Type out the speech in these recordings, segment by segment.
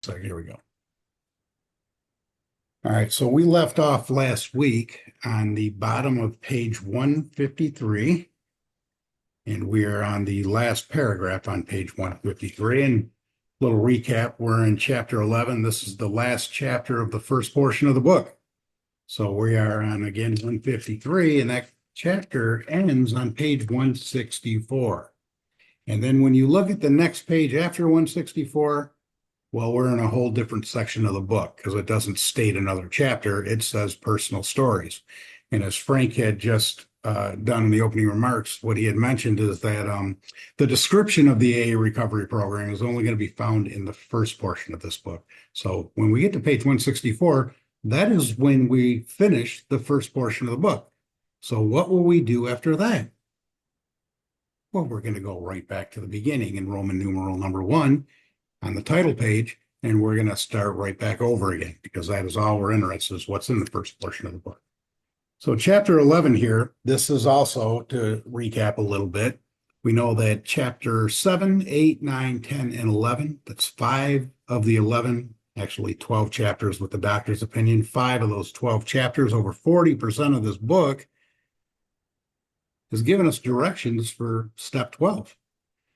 So here we go. All right, so we left off last week on the bottom of page 153, and we are on the last paragraph on page 153. And a little recap, we're in chapter 11. This is the last chapter of the first portion of the book. So we are on again 153, and that chapter ends on page 164. And then when you look at the next page after 164, well, we're in a whole different section of the book because it doesn't state another chapter. It says personal stories. And as Frank had just done in the opening remarks, what he had mentioned is that the description of the AA recovery program is only going to be found in the first portion of this book. So when we get to page 164, that is when we finish the first portion of the book. So what will we do after that? Well, we're going to go right back to the beginning in Roman numeral number 1 on the title page, and we're going to start right back over again because that is all we're interested in, is what's in the first portion of the book. So chapter 11 here, this is also to recap a little bit. We know that chapter 7, 8, 9, 10, and 11, that's 5 of the 11, actually 12 chapters with the doctor's opinion. 5 of those 12 chapters, over 40% of this book, has given us directions for step 12.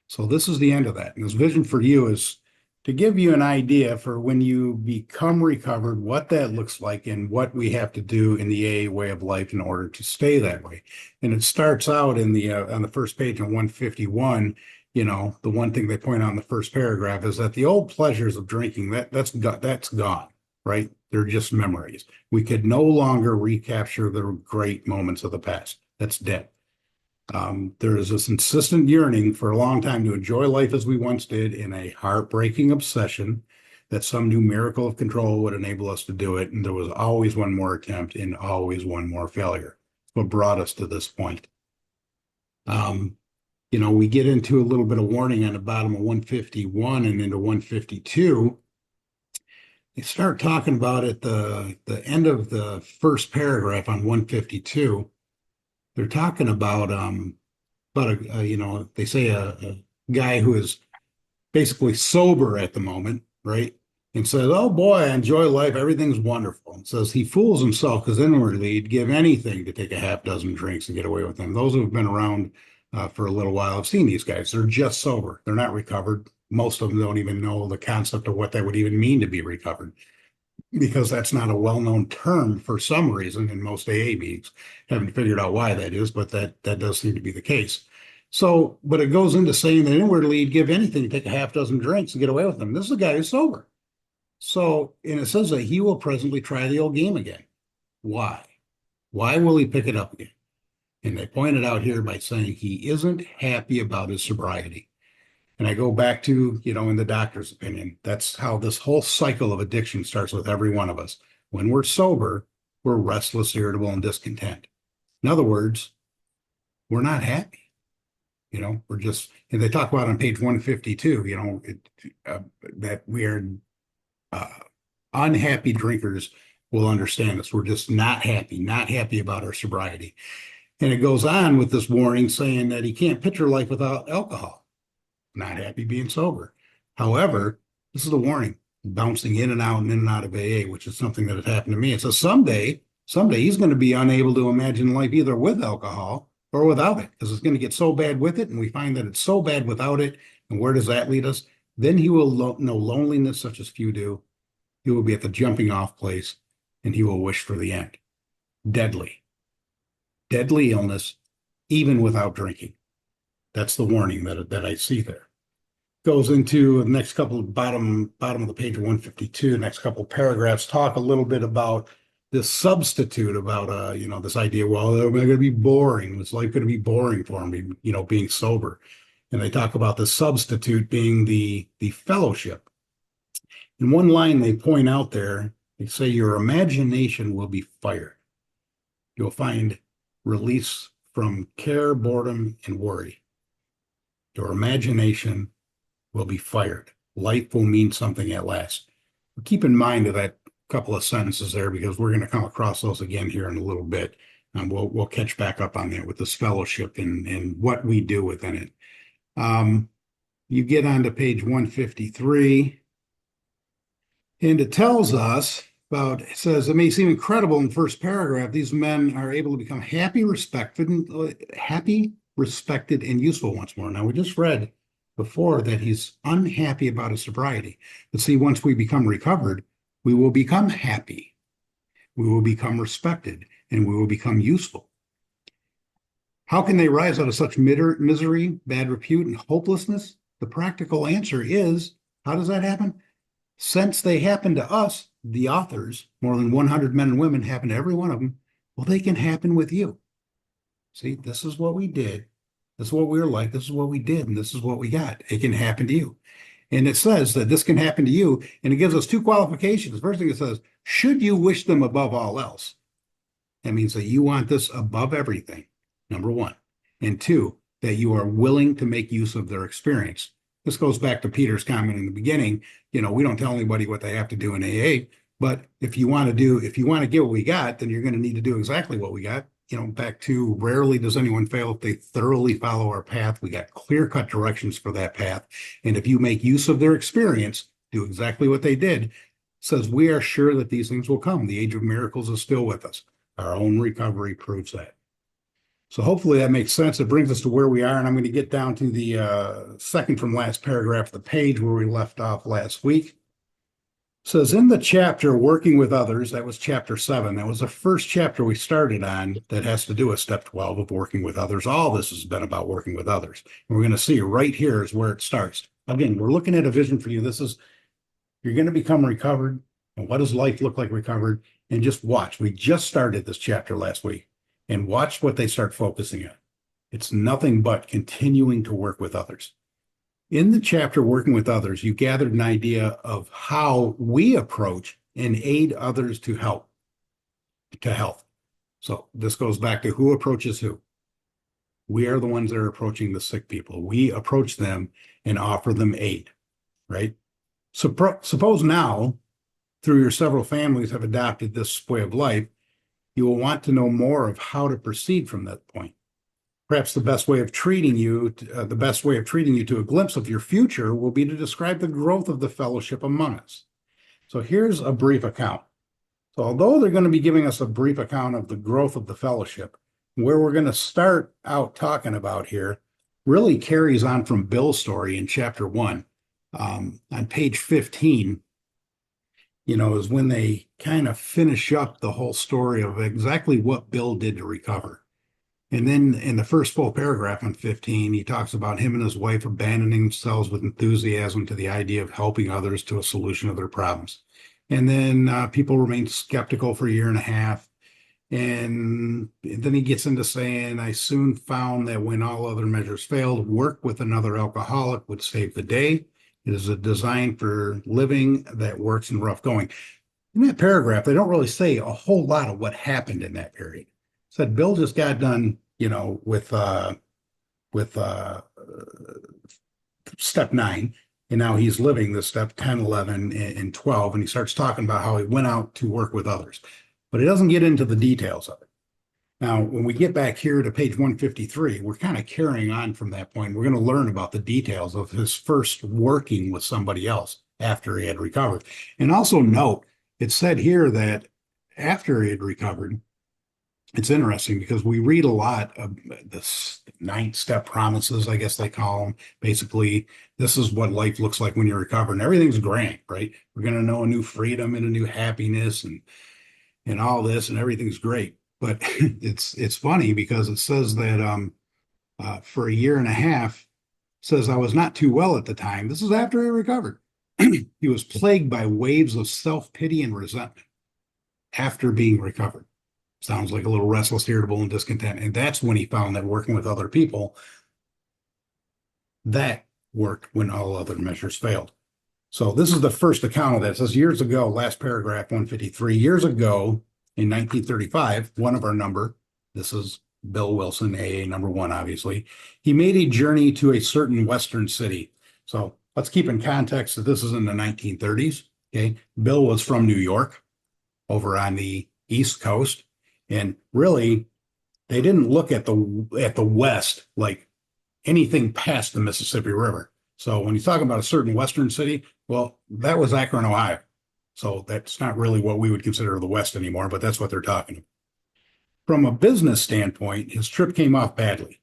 So this is the end of that. And this vision for you is to give you an idea for when you become recovered, what that looks like and what we have to do in the AA way of life in order to stay that way. And it starts out in the on the first page on 151. You know, the one thing they point out in the first paragraph is that the old pleasures of drinking, that's gone, right? They're just memories. We could no longer recapture the great moments of the past. That's dead. There is this insistent yearning for a long time to enjoy life as we once did, in a heartbreaking obsession that some new miracle of control would enable us to do it. And there was always one more attempt and always one more failure. What brought us to this point. We get into a little bit of warning on the bottom of 151 and into 152. They start talking about at the end of the first paragraph on 152. They're talking about they say a guy who is basically sober at the moment, right? And says, "Oh boy, I enjoy life. Everything's wonderful." And says he fools himself because inwardly he'd give anything to take a half dozen drinks and get away with them. Those who have been around for a little while have seen these guys. They're just sober. They're not recovered. Most of them don't even know the concept of what that would even mean to be recovered, because that's not a well-known term for some reason in most AA meetings. Haven't figured out why that is, but that does seem to be the case. So, but it goes into saying that inwardly he'd give anything to take a half dozen drinks and get away with them. This is a guy who's sober. So, and it says that he will presently try the old game again. Why? Why will he pick it up again? And they point it out here by saying he isn't happy about his sobriety. And I go back to, in the doctor's opinion, that's how this whole cycle of addiction starts with every one of us. When we're sober, we're restless, irritable, and discontent. In other words, we're not happy. We're just, and they talk about on page 152, that we are unhappy drinkers will understand this. We're just not happy about our sobriety. And it goes on with this warning saying that he can't picture life without alcohol. Not happy being sober. However, this is the warning, bouncing in and out of AA, which is something that had happened to me. It says someday he's going to be unable to imagine life either with alcohol or without it, because it's going to get so bad with it. And we find that it's so bad without it. And where does that lead us? Then he will know loneliness such as few do. He will be at the jumping off place and he will wish for the end. Deadly illness, even without drinking. That's the warning that I see there. Goes into the next couple of bottom of the page 152, next couple of paragraphs, talk a little bit about this substitute, about this idea, well, they're going to be boring. Is life going to be boring for me, being sober? And they talk about the substitute being the fellowship. In one line they point out there, they say your imagination will be fired. You'll find release from care, boredom, and worry. Your imagination will be fired. Life will mean something at last. Keep in mind of that couple of sentences there, because we're going to come across those again here in a little bit. And we'll catch back up on that with this fellowship and what we do within it. You get onto page 153. And it tells us about, it says, it may seem incredible in the first paragraph, these men are able to become happy, respected, and useful once more. Now, we just read before that he's unhappy about his sobriety. But see, once we become recovered, we will become happy, we will become respected, and we will become useful. How can they rise out of such misery, bad repute, and hopelessness? The practical answer is, how does that happen? Since they happen to us, the authors, more than 100 men and women, happen to every one of them, well, they can happen with you. See, this is what we did. This is what we were like. This is what we did. And this is what we got. It can happen to you. And it says that this can happen to you. And it gives us two qualifications. First thing it says, should you wish them above all else? That means that you want this above everything, number one. And two, that you are willing to make use of their experience. This goes back to Peter's comment in the beginning. You know, we don't tell anybody what they have to do in AA, but if you want to get what we got, then you're going to need to do exactly what we got. You know, back to rarely does anyone fail if they thoroughly follow our path. We got clear-cut directions for that path. And if you make use of their experience, do exactly what they did, says we are sure that these things will come. The age of miracles is still with us. Our own recovery proves that. So hopefully that makes sense. It brings us to where we are, and I'm going to get down to the second from last paragraph of the page where we left off last week. It says, in the chapter Working with Others, that was chapter 7. That was the first chapter we started on that has to do with step 12 of working with others. All this has been about working with others. And we're going to see right here is where it starts. Again, we're looking at a vision for you. This is, you're going to become recovered. And what does life look like recovered? And just watch. We just started this chapter last week. And watch what they start focusing on. It's nothing but continuing to work with others. In the chapter Working with Others, you gathered an idea of how we approach and aid others to health. So this goes back to who approaches who. We are the ones that are approaching the sick people. We approach them and offer them aid, right? Suppose now, through your several families have adopted this way of life, you will want to know more of how to proceed from that point. Perhaps the best way of treating you to a glimpse of your future will be to describe the growth of the fellowship among us. So here's a brief account. So although they're going to be giving us a brief account of the growth of the fellowship, where we're going to start out talking about here really carries on from Bill's story in chapter 1. On page 15, you know, is when they kind of finish up the whole story of exactly what Bill did to recover. And then in the first full paragraph on 15, he talks about him and his wife abandoning themselves with enthusiasm to the idea of helping others to a solution of their problems. And then people remained skeptical for a year and a half. And then he gets into saying, I soon found that when all other measures failed, work with another alcoholic would save the day. It is a design for living that works in rough going. In that paragraph, they don't really say a whole lot of what happened in that period. It said Bill just got done, you know, with step 9, and now he's living this step 10, 11, and 12, and he starts talking about how he went out to work with others. But he doesn't get into the details of it. Now, when we get back here to page 153, we're kind of carrying on from that point. We're going to learn about the details of his first working with somebody else after he had recovered. And also note, it said here that after he had recovered, it's interesting because we read a lot of this 9th step promises, I guess they call them. Basically, this is what life looks like when you recover, and everything's grand, right? We're going to know a new freedom and a new happiness and all this, and everything's great. But it's funny because it says that for a year and a half, says I was not too well at the time. This is after he recovered. He was plagued by waves of self-pity and resentment after being recovered. Sounds like a little restless, irritable, and discontent. And that's when he found that working with other people, that worked when all other measures failed. So this is the first account of that. It says years ago, last paragraph, 153, years ago, in 1935, one of our number, this is Bill Wilson, AA number 1, obviously, he made a journey to a certain Western city. So let's keep in context that this is in the 1930s. Okay, Bill was from New York, over on the East Coast, and really, they didn't look at the West like anything past the Mississippi River. So when you talk about a certain Western city, well, that was Akron, Ohio. So that's not really what we would consider the West anymore, but that's what they're talking about. From a business standpoint, his trip came off badly.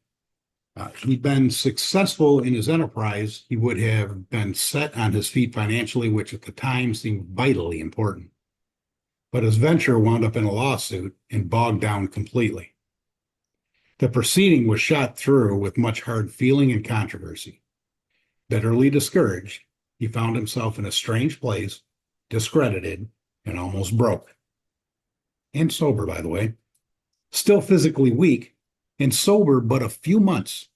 He'd been successful in his enterprise. He would have been set on his feet financially, which at the time seemed vitally important. But his venture wound up in a lawsuit and bogged down completely. The proceeding was shot through with much hard feeling and controversy. Bitterly discouraged, he found himself in a strange place, discredited, and almost broke. And sober, by the way. Still physically weak and sober but a few months,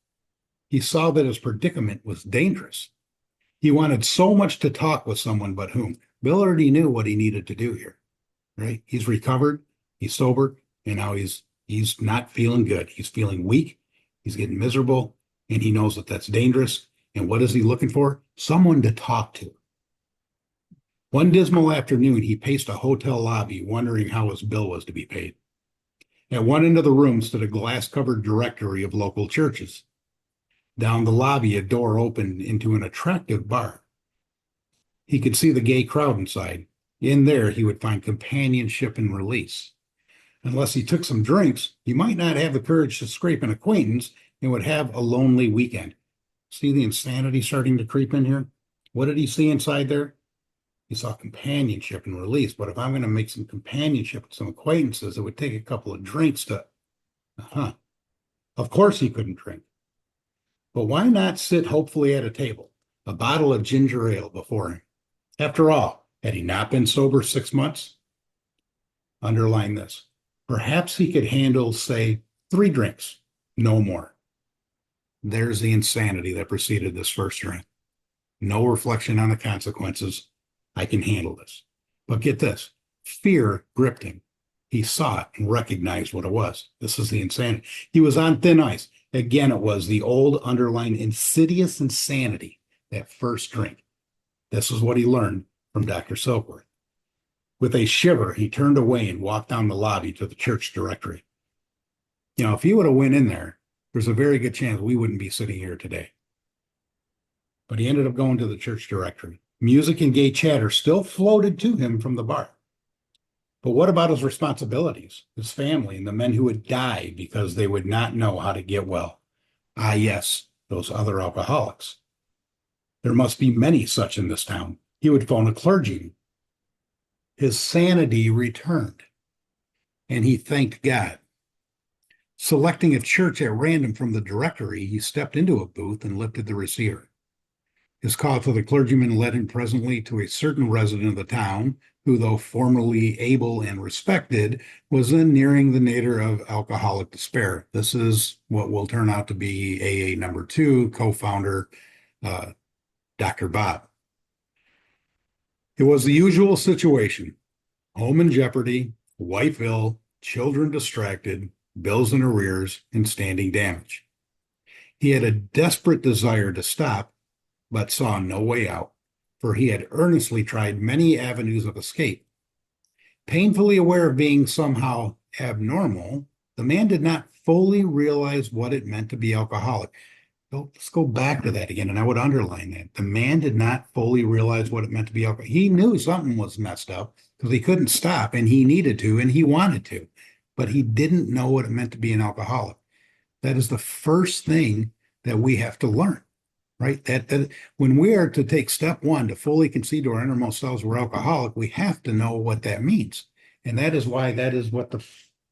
he saw that his predicament was dangerous. He wanted so much to talk with someone, but whom? Bill already knew what he needed to do here, right? He's recovered, he's sober, and now he's not feeling good. He's feeling weak, he's getting miserable, and he knows that that's dangerous. And what is he looking for? Someone to talk to. One dismal afternoon, he paced a hotel lobby, wondering how his bill was to be paid. At one end of the room stood a glass-covered directory of local churches. Down the lobby, a door opened into an attractive bar. He could see the gay crowd inside. In there, he would find companionship and release. Unless he took some drinks, he might not have the courage to scrape an acquaintance and would have a lonely weekend. See the insanity starting to creep in here? What did he see inside there? He saw companionship and release. But if I'm going to make some companionship with some acquaintances, it would take a couple of drinks to... Of course he couldn't drink. But why not sit hopefully at a table, a bottle of ginger ale before him? After all, had he not been sober 6 months? Underline this. Perhaps he could handle, say, 3 drinks, no more. There's the insanity that preceded this first drink. No reflection on the consequences. I can handle this. But get this, fear gripped him. He saw it and recognized what it was. This is the insanity. He was on thin ice. Again, it was the old underlying insidious insanity, that first drink. This is what he learned from Dr. Silkworth. With a shiver, he turned away and walked down the lobby to the church directory. You know, if he would have went in there, there's a very good chance we wouldn't be sitting here today. But he ended up going to the church directory. Music and gay chatter still floated to him from the bar. But what about his responsibilities, his family, and the men who would die because they would not know how to get well? Ah, yes, those other alcoholics. There must be many such in this town. He would phone a clergyman. His sanity returned, and he thanked God. Selecting a church at random from the directory, he stepped into a booth and lifted the receiver. His call to the clergyman led him presently to a certain resident of the town, who, though formerly able and respected, was then nearing the nadir of alcoholic despair. This is what will turn out to be AA number 2, co-founder Dr. Bob. It was the usual situation: home in jeopardy, wife ill, children distracted, bills in arrears, and standing damage. He had a desperate desire to stop, but saw no way out, for he had earnestly tried many avenues of escape. Painfully aware of being somehow abnormal, the man did not fully realize what it meant to be alcoholic. So let's go back to that again, and I would underline that. The man did not fully realize what it meant to be alcoholic. He knew something was messed up because he couldn't stop, and he needed to, and he wanted to, but he didn't know what it meant to be an alcoholic. That is the first thing that we have to learn. Right? That when we are to take step 1 to fully concede to our innermost selves we're alcoholic, we have to know what that means. And that is why that is what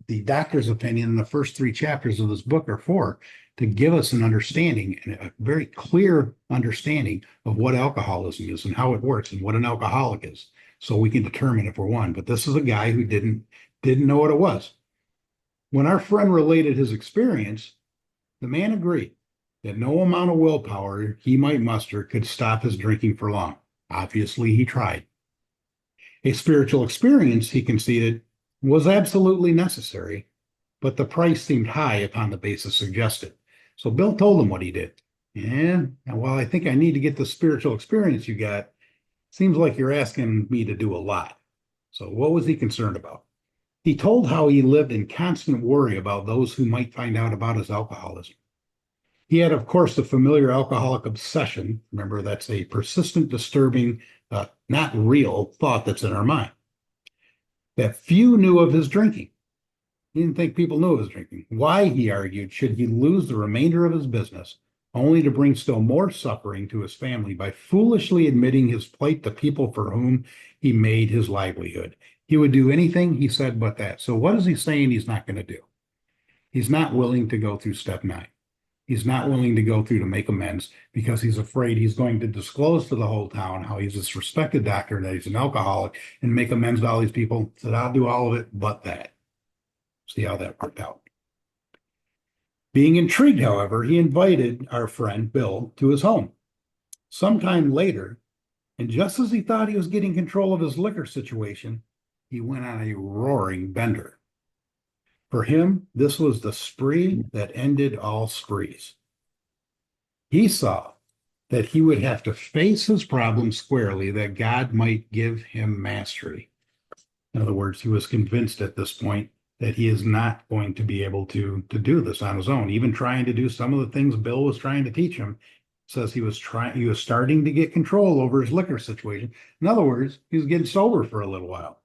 the doctor's opinion in the first 3 chapters of this book are for, to give us an understanding, a very clear understanding of what alcoholism is and how it works and what an alcoholic is, so we can determine if we're one. But this is a guy who didn't know what it was. When our friend related his experience, the man agreed that no amount of willpower he might muster could stop his drinking for long. Obviously, he tried. A spiritual experience, he conceded, was absolutely necessary, but the price seemed high upon the basis suggested. So Bill told him what he did. And while I think I need to get the spiritual experience you got, seems like you're asking me to do a lot. So what was he concerned about? He told how he lived in constant worry about those who might find out about his alcoholism. He had, of course, the familiar alcoholic obsession. Remember, that's a persistent, disturbing, not real thought that's in our mind. That few knew of his drinking. He didn't think people knew of his drinking. Why, he argued, should he lose the remainder of his business, only to bring still more suffering to his family by foolishly admitting his plight to people for whom he made his livelihood? He would do anything, he said, but that. So what is he saying he's not going to do? He's not willing to go through step 9. He's not willing to go through to make amends because he's afraid he's going to disclose to the whole town how he's this respected doctor, that he's an alcoholic, and make amends to all these people. Said, I'll do all of it but that. See how that worked out. Being intrigued, however, he invited our friend Bill to his home. Sometime later, and just as he thought he was getting control of his liquor situation, he went on a roaring bender. For him, this was the spree that ended all sprees. He saw that he would have to face his problem squarely, that God might give him mastery. In other words, he was convinced at this point that he is not going to be able to do this on his own. Even trying to do some of the things Bill was trying to teach him, says he was starting to get control over his liquor situation. In other words, he was getting sober for a little while.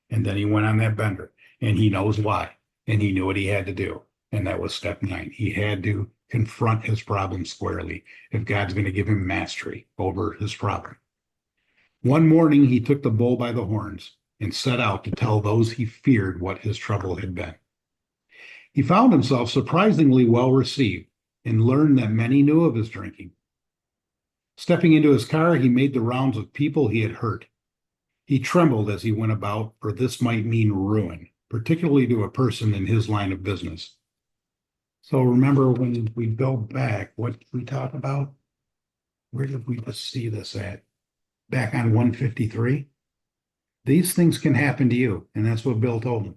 And then he went on that bender, and he knows why. And he knew what he had to do. And that was step 9. He had to confront his problem squarely if God's going to give him mastery over his problem. One morning, he took the bull by the horns and set out to tell those he feared what his trouble had been. He found himself surprisingly well received and learned that many knew of his drinking. Stepping into his car, he made the rounds of people he had hurt. He trembled as he went about, for this might mean ruin, particularly to a person in his line of business. So remember when we go back, what did we talk about? Where did we just see this at? Back on 153? These things can happen to you, and that's what Bill told him.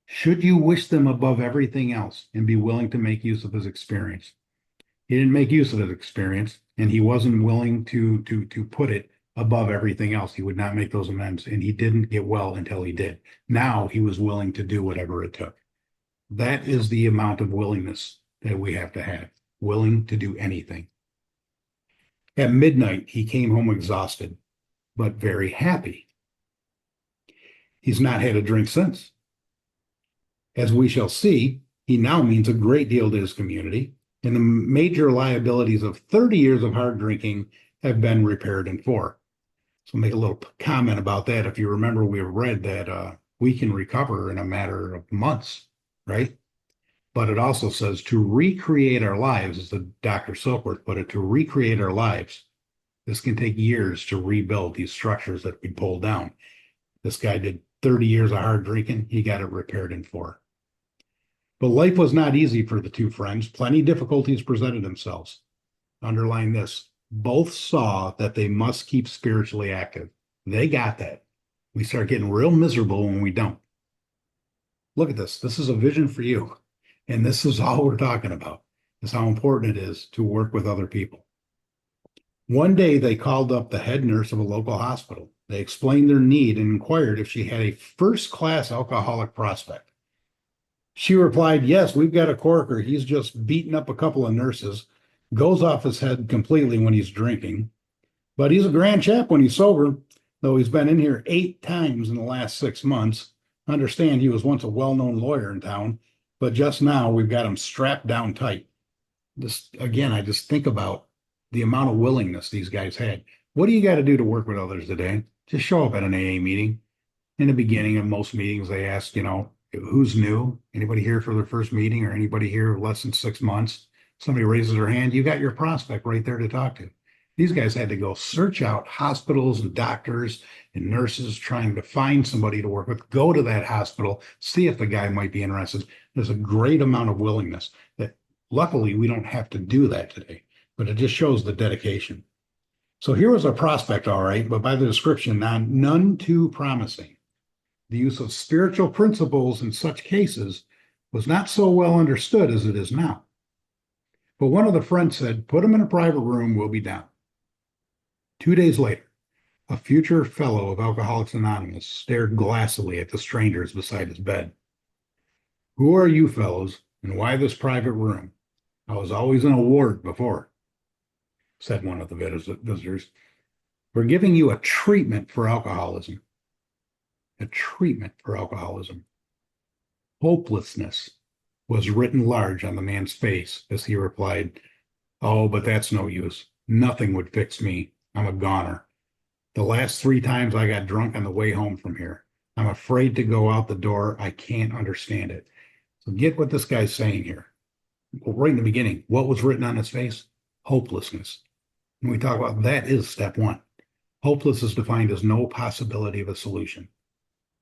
Should you wish them above everything else and be willing to make use of his experience? He didn't make use of his experience, and he wasn't willing to put it above everything else. He would not make those amends, and he didn't get well until he did. Now he was willing to do whatever it took. That is the amount of willingness that we have to have, willing to do anything. At midnight, he came home exhausted, but very happy. He's not had a drink since. As we shall see, he now means a great deal to his community, and the major liabilities of 30 years of hard drinking have been repaired in 4. So make a little comment about that. If you remember, we read that we can recover in a matter of months, right? But it also says to recreate our lives, as the Dr. Silkworth put it, to recreate our lives. This can take years to rebuild these structures that we pulled down. This guy did 30 years of hard drinking. He got it repaired in 4. But life was not easy for the two friends. Plenty of difficulties presented themselves. Underline this. Both saw that they must keep spiritually active. They got that. We start getting real miserable when we don't. Look at this. This is a vision for you. And this is all we're talking about, is how important it is to work with other people. One day they called up the head nurse of a local hospital. They explained their need and inquired if she had a first-class alcoholic prospect. She replied, yes, we've got a corker. He's just beaten up a couple of nurses, goes off his head completely when he's drinking. But he's a grand chap when he's sober, though he's been in here 8 times in the last 6 months. Understand he was once a well-known lawyer in town, but just now we've got him strapped down tight. Again, I just think about the amount of willingness these guys had. What do you got to do to work with others today? Just show up at an AA meeting. In the beginning of most meetings, they ask, who's new? Anybody here for their first meeting, or anybody here less than 6 months? Somebody raises their hand, you got your prospect right there to talk to. These guys had to go search out hospitals and doctors and nurses trying to find somebody to work with, go to that hospital, see if the guy might be interested. There's a great amount of willingness that luckily we don't have to do that today, but it just shows the dedication. So here was a prospect, all right, but by the description, none too promising. The use of spiritual principles in such cases was not so well understood as it is now. But one of the friends said, put him in a private room, we'll be down. 2 days later, a future fellow of Alcoholics Anonymous stared glassily at the strangers beside his bed. Who are you fellows, and why this private room? I was always in a ward before, said one of the visitors. We're giving you a treatment for alcoholism. A treatment for alcoholism. Hopelessness was written large on the man's face as he replied, "Oh, but that's no use. Nothing would fix me. I'm a goner. The last 3 times I got drunk on the way home from here. I'm afraid to go out the door. I can't understand it." So get what this guy's saying here. Well, right in the beginning, what was written on his face? Hopelessness. When we talk about that is step one. Hopeless is defined as no possibility of a solution.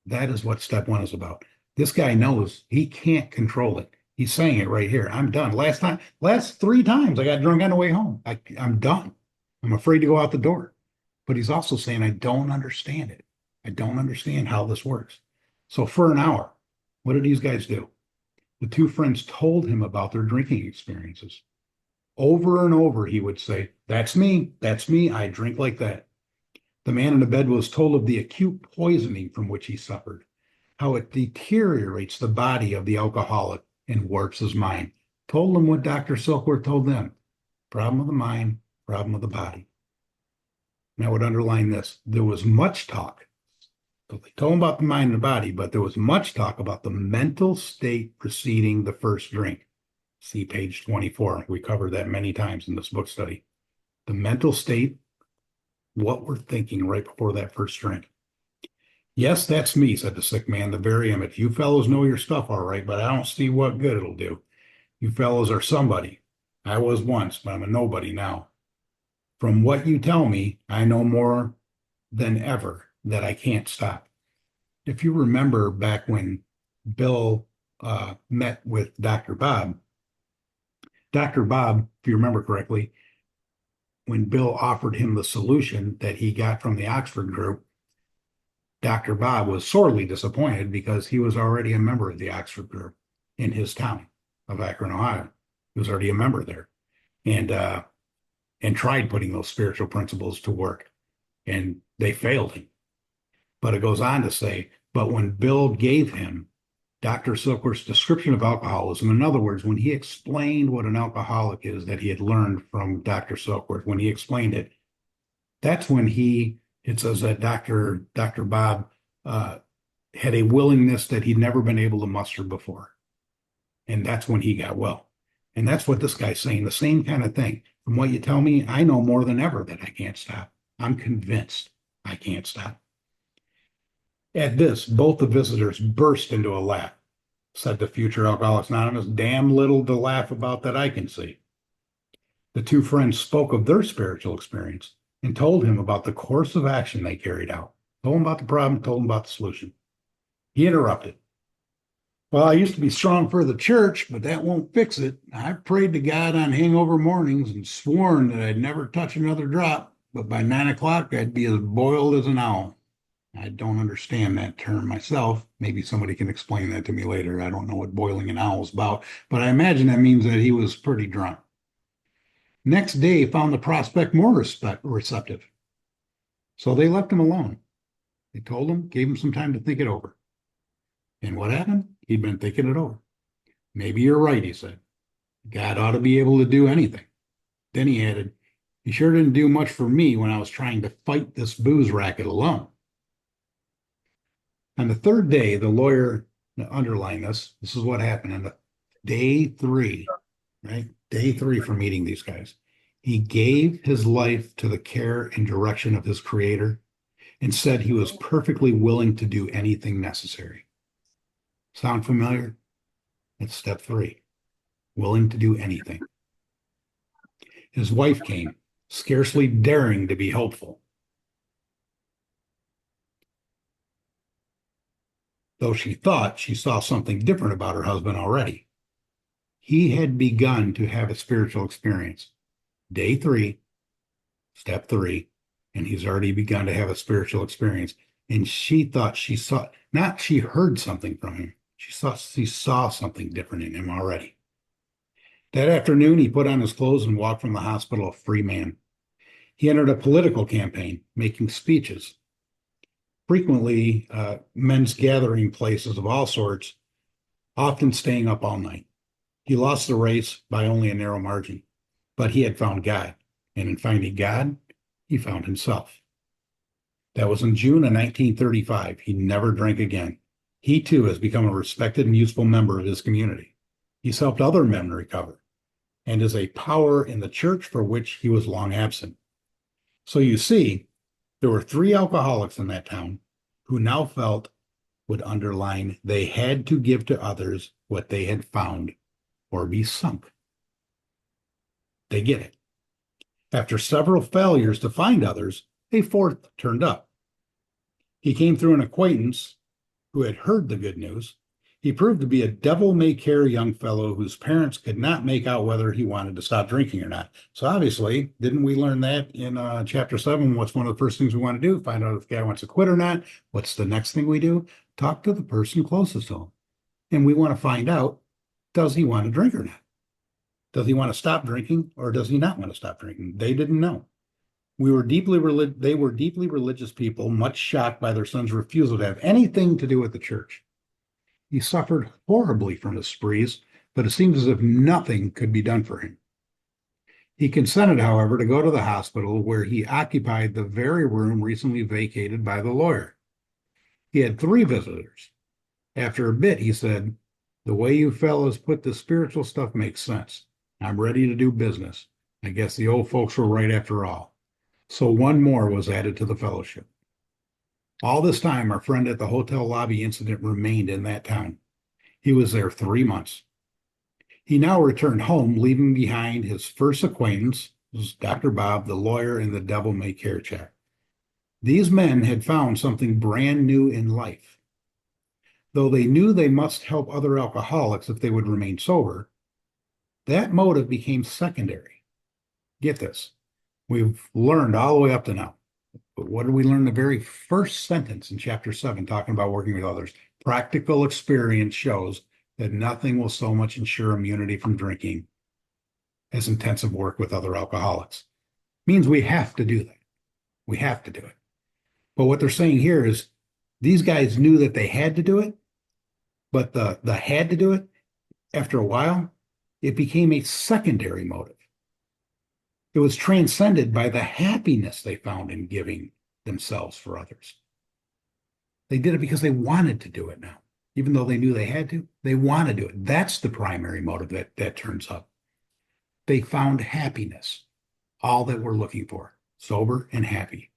That is what step one is about. This guy knows he can't control it. He's saying it right here. I'm done. Last 3 times I got drunk on the way home. I'm done. I'm afraid to go out the door. But he's also saying, I don't understand it. I don't understand how this works. So for an hour, what did these guys do? The 2 friends told him about their drinking experiences. Over and over, he would say, "That's me. That's me. I drink like that." The man in the bed was told of the acute poisoning from which he suffered, how it deteriorates the body of the alcoholic and warps his mind. Told them what Dr. Silkworth told them. Problem of the mind, problem of the body. And I would underline this. There was much talk. So they told him about the mind and the body, but there was much talk about the mental state preceding the first drink. See page 24. We covered that many times in this book study. The mental state, what we're thinking right before that first drink. "Yes, that's me," said the sick man, the very image. "You fellows know your stuff all right, but I don't see what good it'll do. You fellows are somebody. I was once, but I'm a nobody now. From what you tell me, I know more than ever that I can't stop." If you remember back when Bill met with Dr. Bob, if you remember correctly, when Bill offered him the solution that he got from the Oxford group, Dr. Bob was sorely disappointed because he was already a member of the Oxford group in his town of Akron, Ohio. He was already a member there and tried putting those spiritual principles to work, and they failed him. But it goes on to say, but when Bill gave him Dr. Silkworth's description of alcoholism, in other words, when he explained what an alcoholic is that he had learned from Dr. Silkworth, when he explained it, that's when it says that Dr. Bob had a willingness that he'd never been able to muster before. And that's when he got well. And that's what this guy's saying, the same kind of thing. From what you tell me, I know more than ever that I can't stop. I'm convinced I can't stop. At this, both the visitors burst into a laugh. Said the future Alcoholics Anonymous, "Damn little to laugh about that I can see." The 2 friends spoke of their spiritual experience and told him about the course of action they carried out. Told him about the problem, told him about the solution. He interrupted. "Well, I used to be strong for the church, but that won't fix it. I've prayed to God on hangover mornings and sworn that I'd never touch another drop, but by 9 o'clock, I'd be as boiled as an owl." I don't understand that term myself. Maybe somebody can explain that to me later. I don't know what boiling an owl is about, but I imagine that means that he was pretty drunk. Next day found the prospect more receptive. So they left him alone. They told him, gave him some time to think it over. And what happened? He'd been thinking it over. "Maybe you're right," he said. "God ought to be able to do anything." Then he added, "He sure didn't do much for me when I was trying to fight this booze racket alone." On the third day, the lawyer, underlined this is what happened on the day 3, right? Day 3 for meeting these guys. He gave his life to the care and direction of his creator and said he was perfectly willing to do anything necessary. Sound familiar? That's step 3, willing to do anything. His wife came, scarcely daring to be helpful, though she thought she saw something different about her husband already. He had begun to have a spiritual experience. Day 3, step 3, and he's already begun to have a spiritual experience. And she thought she saw, not she heard something from him. She saw something different in him already. That afternoon, he put on his clothes and walked from the hospital a free man. He entered a political campaign, making speeches. Frequently, men's gathering places of all sorts, often staying up all night. He lost the race by only a narrow margin, but he had found God. And in finding God, he found himself. That was in June of 1935. He never drank again. He too has become a respected and useful member of his community. He's helped other men recover and is a power in the church for which he was long absent. So you see, there were three alcoholics in that town who now felt would underline they had to give to others what they had found or be sunk. They get it. After several failures to find others, a fourth turned up. He came through an acquaintance who had heard the good news. He proved to be a devil-may-care young fellow whose parents could not make out whether he wanted to stop drinking or not. So obviously, didn't we learn that in chapter 7? What's one of the first things we want to do? Find out if the guy wants to quit or not. What's the next thing we do? Talk to the person closest to him. And we want to find out, does he want to drink or not? Does he want to stop drinking or does he not want to stop drinking? They didn't know. They were deeply religious people, much shocked by their son's refusal to have anything to do with the church. He suffered horribly from his sprees, but it seemed as if nothing could be done for him. He consented, however, to go to the hospital where he occupied the very room recently vacated by the lawyer. He had 3 visitors. After a bit, he said, "The way you fellows put the spiritual stuff makes sense. I'm ready to do business. I guess the old folks were right after all." So one more was added to the fellowship. All this time, our friend at the hotel lobby incident remained in that town. He was there 3 months. He now returned home, leaving behind his first acquaintance, Dr. Bob, the lawyer, and the devil-may-care check. These men had found something brand new in life. Though they knew they must help other alcoholics if they would remain sober, that motive became secondary. Get this. We've learned all the way up to now. But what did we learn in the very first sentence in chapter 7, talking about working with others? Practical experience shows that nothing will so much ensure immunity from drinking as intensive work with other alcoholics. Means we have to do that. We have to do it. But what they're saying here is these guys knew that they had to do it, but the had to do it, after a while, it became a secondary motive. It was transcended by the happiness they found in giving themselves for others. They did it because they wanted to do it now. Even though they knew they had to, they want to do it. That's the primary motive that turns up. They found happiness, all that we're looking for, sober and happy.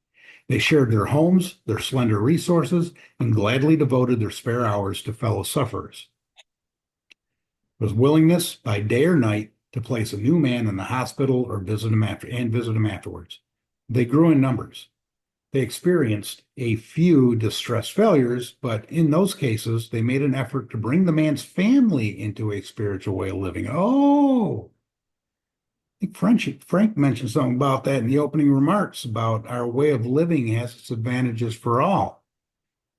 They shared their homes, their slender resources, and gladly devoted their spare hours to fellow sufferers. It was willingness by day or night to place a new man in the hospital or visit him afterwards. They grew in numbers. They experienced a few distress failures, but in those cases, they made an effort to bring the man's family into a spiritual way of living. Oh, I think Frank mentioned something about that in the opening remarks about our way of living has its advantages for all.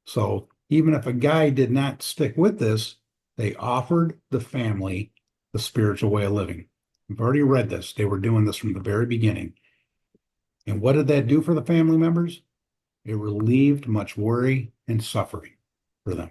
So even if a guy did not stick with this, they offered the family the spiritual way of living. We've already read this. They were doing this from the very beginning. And what did that do for the family members? It relieved much worry and suffering for them.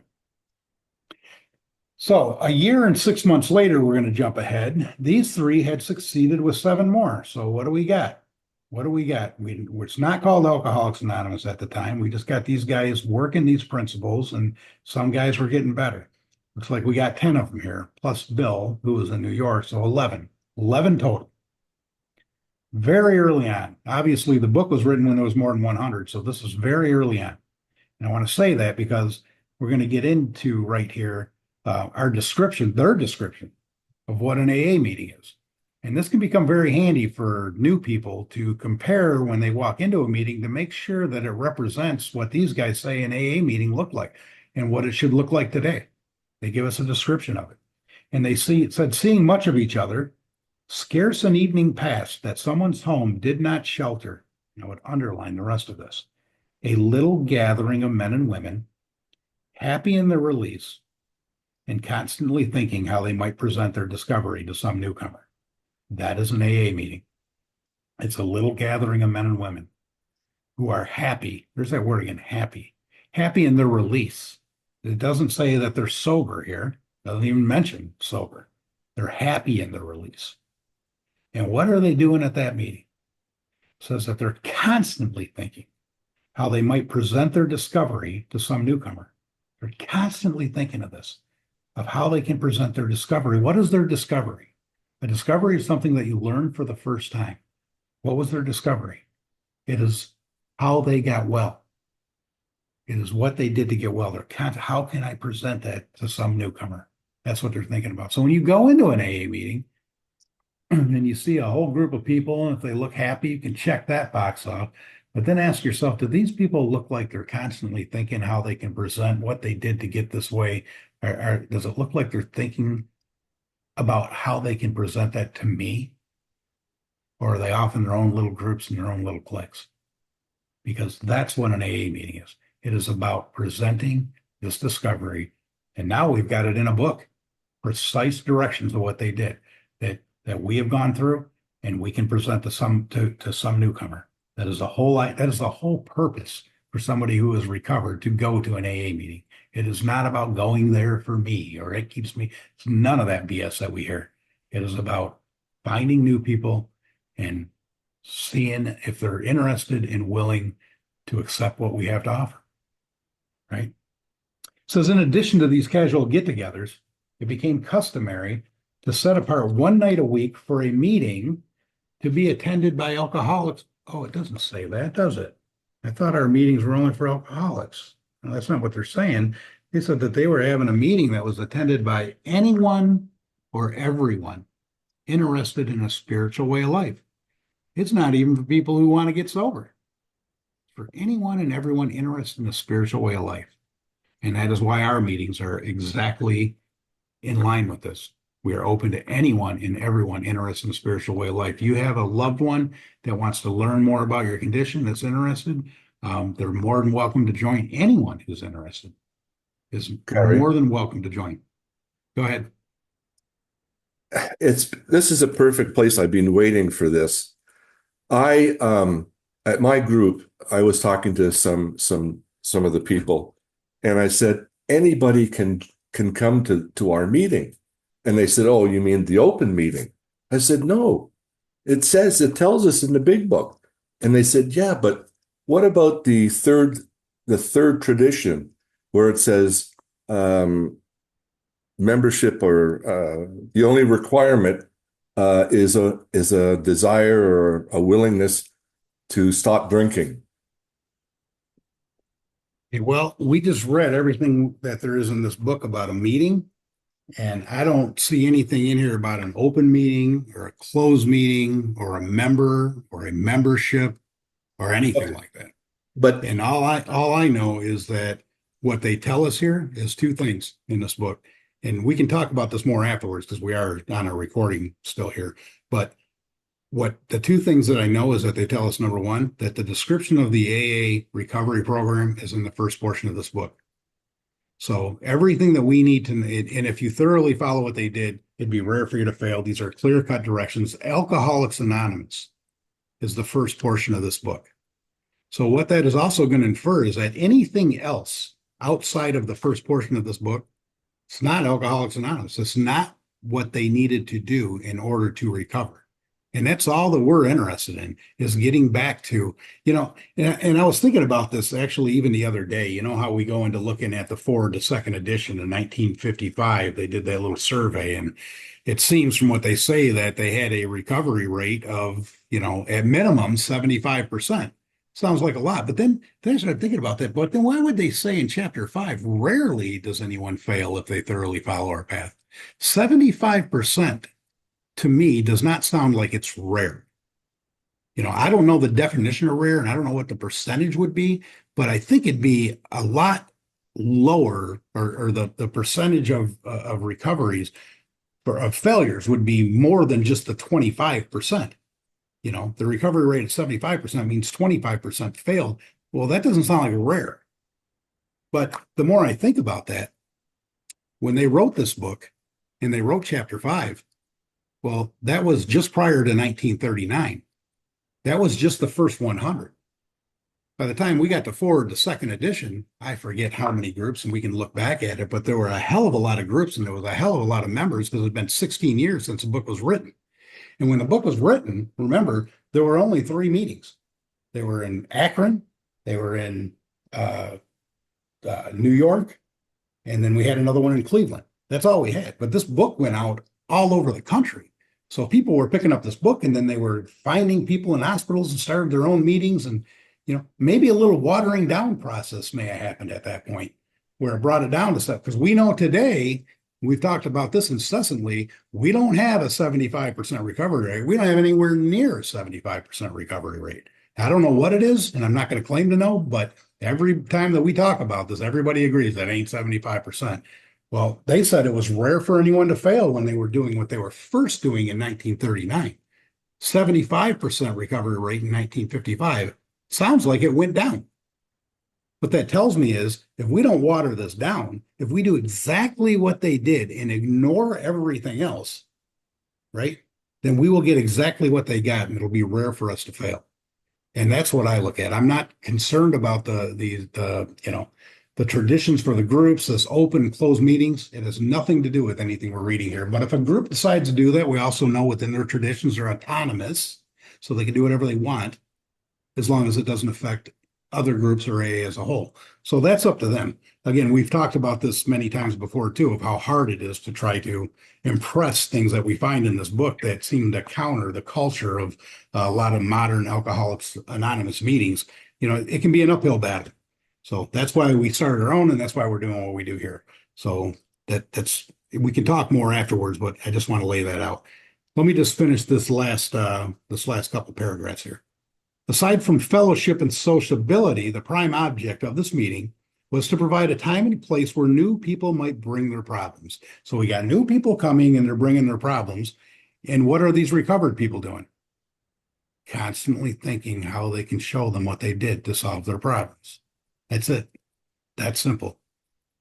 So a year and 6 months later, we're going to jump ahead. These 3 had succeeded with 7 more. So what do we got? What do we got? It's not called Alcoholics Anonymous at the time. We just got these guys working these principles, and some guys were getting better. Looks like we got 10 of them here, plus Bill, who was in New York, so 11. 11 total. Very early on. Obviously, the book was written when there was more than 100, so this is very early on. And I want to say that because we're going to get into right here their description of what an AA meeting is. And this can become very handy for new people to compare when they walk into a meeting to make sure that it represents what these guys say an AA meeting looked like and what it should look like today. They give us a description of it. And it said, seeing much of each other, scarce an evening passed that someone's home did not shelter. I would underline the rest of this. A little gathering of men and women, happy in their release, and constantly thinking how they might present their discovery to some newcomer. That is an AA meeting. It's a little gathering of men and women who are happy. There's that word again, happy. Happy in their release. It doesn't say that they're sober here. It doesn't even mention sober. They're happy in their release. And what are they doing at that meeting? It says that they're constantly thinking. how they might present their discovery to some newcomer. They're constantly thinking of this, of how they can present their discovery. What is their discovery? A discovery is something that you learn for the first time. What was their discovery? It is how they got well. It is what they did to get well. How can I present that to some newcomer? That's what they're thinking about. So when you go into an AA meeting and you see a whole group of people, and if they look happy, you can check that box off. But then ask yourself, do these people look like they're constantly thinking how they can present what they did to get this way? Or does it look like they're thinking about how they can present that to me? Or are they off in their own little groups and their own little cliques? Because that's what an AA meeting is. It is about presenting this discovery. And now we've got it in a book, precise directions of what they did that we have gone through, and we can present to some newcomer. That is the whole purpose for somebody who has recovered to go to an AA meeting. It is not about going there for me, or it keeps me. It's none of that BS that we hear. It is about finding new people and seeing if they're interested and willing to accept what we have to offer. Right? It says, in addition to these casual get-togethers, it became customary to set apart one night a week for a meeting to be attended by alcoholics. Oh, it doesn't say that, does it? I thought our meetings were only for alcoholics. No, that's not what they're saying. They said that they were having a meeting that was attended by anyone or everyone interested in a spiritual way of life. It's not even for people who want to get sober. It's for anyone and everyone interested in a spiritual way of life. And that is why our meetings are exactly in line with this. We are open to anyone and everyone interested in a spiritual way of life. You have a loved one that wants to learn more about your condition, that's interested, they're more than welcome to join. Anyone who's interested is more than welcome to join. Go ahead. This is a perfect place. I've been waiting for this. At my group, I was talking to some of the people, and I said, anybody can come to our meeting. And they said, oh, you mean the open meeting? I said, no, it tells us in the big book. And they said, yeah, but what about the third tradition where it says membership, or the only requirement is a desire or a willingness to stop drinking? Well, we just read everything that there is in this book about a meeting. And I don't see anything in here about an open meeting or a closed meeting or a member or a membership or anything like that. And all I know is that what they tell us here is two things in this book. And we can talk about this more afterwards because we are on a recording still here. But what the two things that I know is that they tell us, number one, that the description of the AA recovery program is in the first portion of this book. So everything that we need to, and if you thoroughly follow what they did, it'd be rare for you to fail. These are clear-cut directions. Alcoholics Anonymous is the first portion of this book. So what that is also going to infer is that anything else outside of the first portion of this book, it's not Alcoholics Anonymous. It's not what they needed to do in order to recover. And that's all that we're interested in, is getting back to, and I was thinking about this actually even the other day. You know how we go into looking at the Ford, the second edition in 1955, they did that little survey, and it seems from what they say that they had a recovery rate of, at minimum 75%. Sounds like a lot, but then I started thinking about that. But then why would they say in chapter 5, rarely does anyone fail if they thoroughly follow our path? 75%. To me, does not sound like it's rare. I don't know the definition of rare, and I don't know what the percentage would be, but I think it'd be a lot lower, or the percentage of recoveries of failures would be more than just the 25%. The recovery rate of 75% means 25% failed. Well, that doesn't sound like rare. But the more I think about that, when they wrote this book and they wrote chapter 5, well, that was just prior to 1939. That was just the first 100. By the time we got to Ford, the second edition, I forget how many groups, and we can look back at it, but there were a hell of a lot of groups, and there was a hell of a lot of members because it had been 16 years since the book was written. And when the book was written, remember, there were only 3 meetings. They were in Akron, They were in uh, New York, and then we had another one in Cleveland. That's all we had. But this book went out all over the country. So people were picking up this book, and then they were finding people in hospitals and started their own meetings. And, maybe a little watering down process may have happened at that point where it brought it down to stuff. Because we know today, we've talked about this incessantly, we don't have a 75% recovery rate. We don't have anywhere near a 75% recovery rate. I don't know what it is, and I'm not going to claim to know, but every time that we talk about this, everybody agrees that ain't 75%. Well, they said it was rare for anyone to fail when they were doing what they were first doing in 1939. 75% recovery rate in 1955. Sounds like it went down. What that tells me is if we don't water this down, if we do exactly what they did and ignore everything else, right, then we will get exactly what they got, and it'll be rare for us to fail. And that's what I look at. I'm not concerned about the traditions for the groups, this open and closed meetings. It has nothing to do with anything we're reading here. But if a group decides to do that, we also know within their traditions they're autonomous, so they can do whatever they want, as long as it doesn't affect other groups or AA as a whole. So that's up to them. Again, we've talked about this many times before too, of how hard it is to try to impress things that we find in this book that seem to counter the culture of a lot of modern Alcoholics Anonymous meetings. It can be an uphill battle. So that's why we started our own, and that's why we're doing what we do here. So that's we can talk more afterwards, but I just want to lay that out. Let me just finish this last couple paragraphs here. Aside from fellowship and sociability, the prime object of this meeting was to provide a time and place where new people might bring their problems. So we got new people coming, and they're bringing their problems. And what are these recovered people doing? Constantly thinking how they can show them what they did to solve their problems. That's it. That's simple.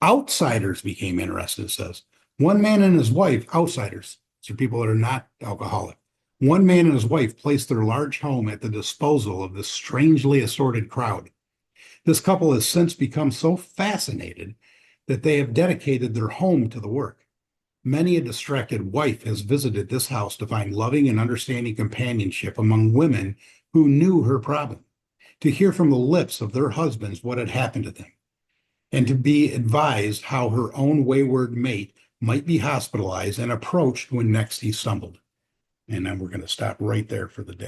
Outsiders became interested, it says. One man and his wife, outsiders, so people that are not alcoholic. One man and his wife placed their large home at the disposal of this strangely assorted crowd. This couple has since become so fascinated that they have dedicated their home to the work. Many a distracted wife has visited this house to find loving and understanding companionship among women who knew her problem, to hear from the lips of their husbands what had happened to them, and to be advised how her own wayward mate might be hospitalized and approached when next he stumbled. And then we're going to stop right there for the day.